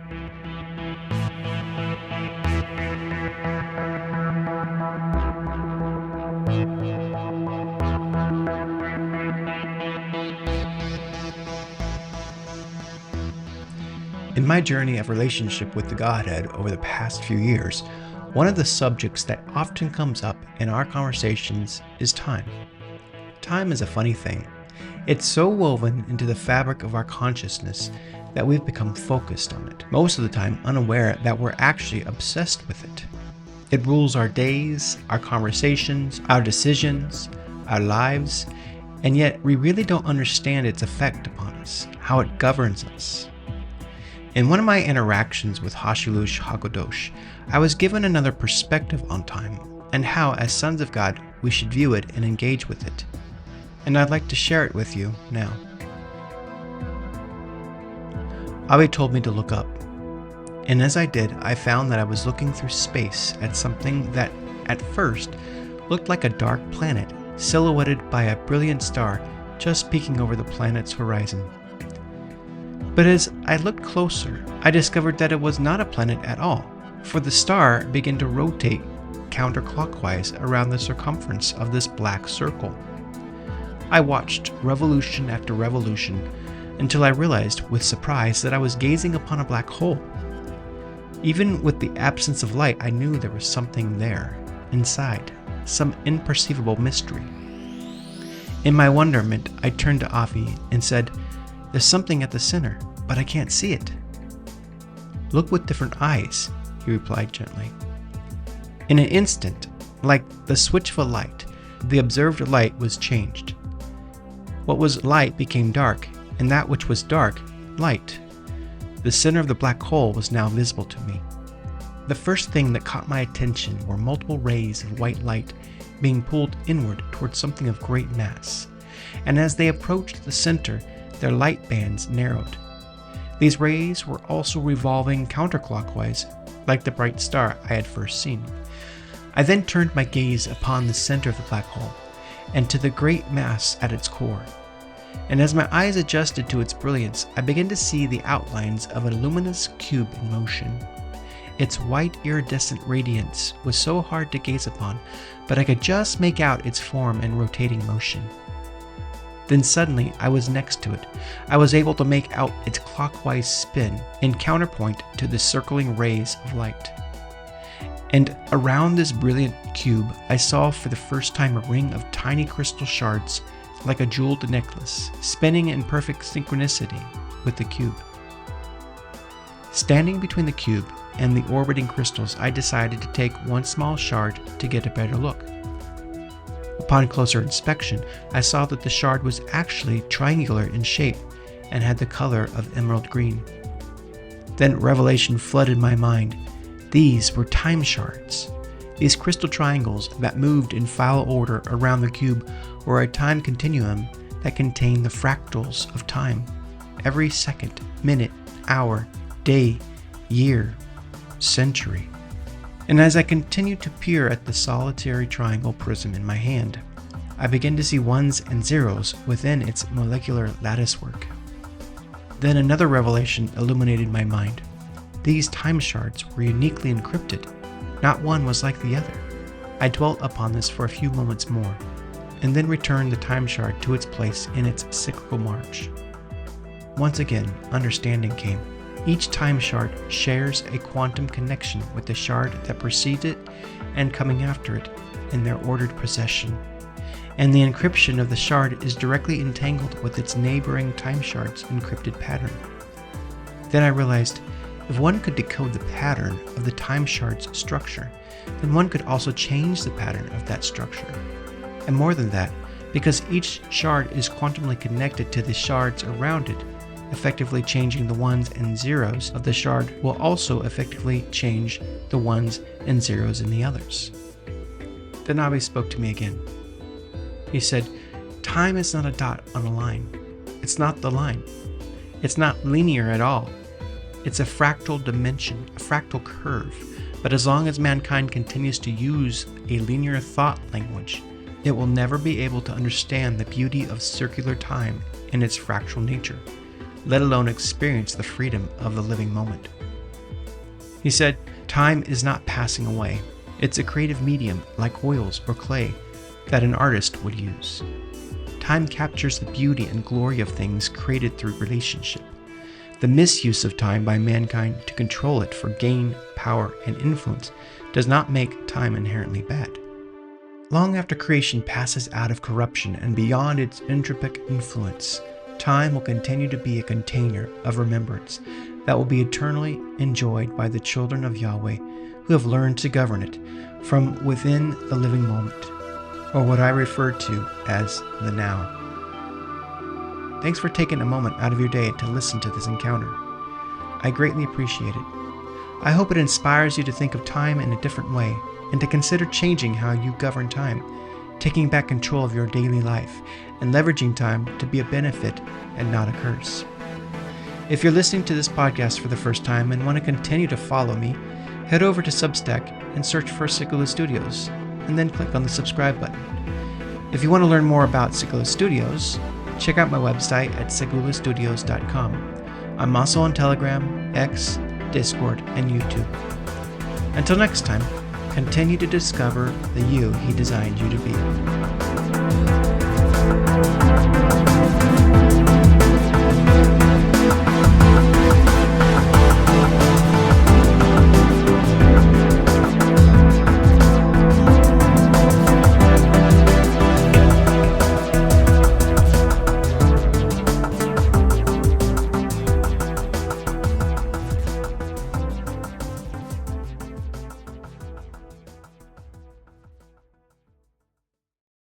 In my journey of relationship with the Godhead over the past few years, one of the subjects that often comes up in our conversations is time. Time is a funny thing. It's so woven into the fabric of our consciousness that we've become focused on it, most of the time unaware that we're actually obsessed with it. It rules our days, our conversations, our decisions, our lives, and yet we really don't understand its effect upon us, how it governs us. In one of my interactions with Hashilush Hokodesh, I was given another perspective on time and how, as sons of God, we should view it and engage with it. And I'd like to share it with you now. Avi told me to look up, and as I did, I found that I was looking through space at something that, at first, looked like a dark planet silhouetted by a brilliant star just peeking over the planet's horizon. But as I looked closer, I discovered that it was not a planet at all, for the star began to rotate counterclockwise around the circumference of this black circle. I watched revolution after revolution until I realized with surprise that I was gazing upon a black hole. Even with the absence of light, I knew there was something there, inside, some imperceivable mystery. In my wonderment, I turned to Avi and said, "There's something at the center, but I can't see it." "Look with different eyes," he replied gently. In an instant, like the switch of a light, the observed light was changed. What was light became dark, and that which was dark, light. The center of the black hole was now visible to me. The first thing that caught my attention were multiple rays of white light being pulled inward towards something of great mass, and as they approached the center, their light bands narrowed. These rays were also revolving counterclockwise, like the bright star I had first seen. I then turned my gaze upon the center of the black hole, and to the great mass at its core. And as my eyes adjusted to its brilliance, I began to see the outlines of a luminous cube in motion. Its white iridescent radiance was so hard to gaze upon, but I could just make out its form and rotating motion. Then suddenly, I was next to it. I was able to make out its clockwise spin in counterpoint to the circling rays of light. And around this brilliant cube, I saw for the first time a ring of tiny crystal shards, like a jeweled necklace, spinning in perfect synchronicity with the cube. Standing between the cube and the orbiting crystals, I decided to take one small shard to get a better look. Upon closer inspection, I saw that the shard was actually triangular in shape and had the color of emerald green. Then revelation flooded my mind. These were time shards. These crystal triangles that moved in file order around the cube were a time continuum that contained the fractals of time. Every second, minute, hour, day, year, century. And as I continued to peer at the solitary triangle prism in my hand, I began to see ones and zeros within its molecular latticework. Then another revelation illuminated my mind. These time shards were uniquely encrypted. Not one was like the other. I dwelt upon this for a few moments more, and then returned the time shard to its place in its cyclical march. Once again, understanding came. Each time shard shares a quantum connection with the shard that precedes it and coming after it in their ordered procession, and the encryption of the shard is directly entangled with its neighboring time shard's encrypted pattern. Then I realized, if one could decode the pattern of the time shard's structure, then one could also change the pattern of that structure. And more than that, because each shard is quantumly connected to the shards around it, effectively changing the ones and zeros of the shard will also effectively change the ones and zeros in the others. Then Avi spoke to me again. He said, "Time is not a dot on a line. It's not the line. It's not linear at all. It's a fractal dimension, a fractal curve. But as long as mankind continues to use a linear thought language, it will never be able to understand the beauty of circular time in its fractal nature, let alone experience the freedom of the living moment." He said, "Time is not passing away. It's a creative medium like oils or clay that an artist would use. Time captures the beauty and glory of things created through relationship. The misuse of time by mankind to control it for gain, power, and influence does not make time inherently bad. Long after creation passes out of corruption and beyond its entropic influence, time will continue to be a container of remembrance that will be eternally enjoyed by the children of Yahweh who have learned to govern it from within the living moment, or what I refer to as the now." Thanks for taking a moment out of your day to listen to this encounter. I greatly appreciate it. I hope it inspires you to think of time in a different way and to consider changing how you govern time, taking back control of your daily life, and leveraging time to be a benefit and not a curse. If you're listening to this podcast for the first time and want to continue to follow me, head over to Substack and search for Hashilush Studios, and then click on the subscribe button. If you want to learn more about Hashilush Studios, check out my website at hashilushstudios.com. I'm also on Telegram, X, Discord, and YouTube. Until next time, continue to discover the you he designed you to be.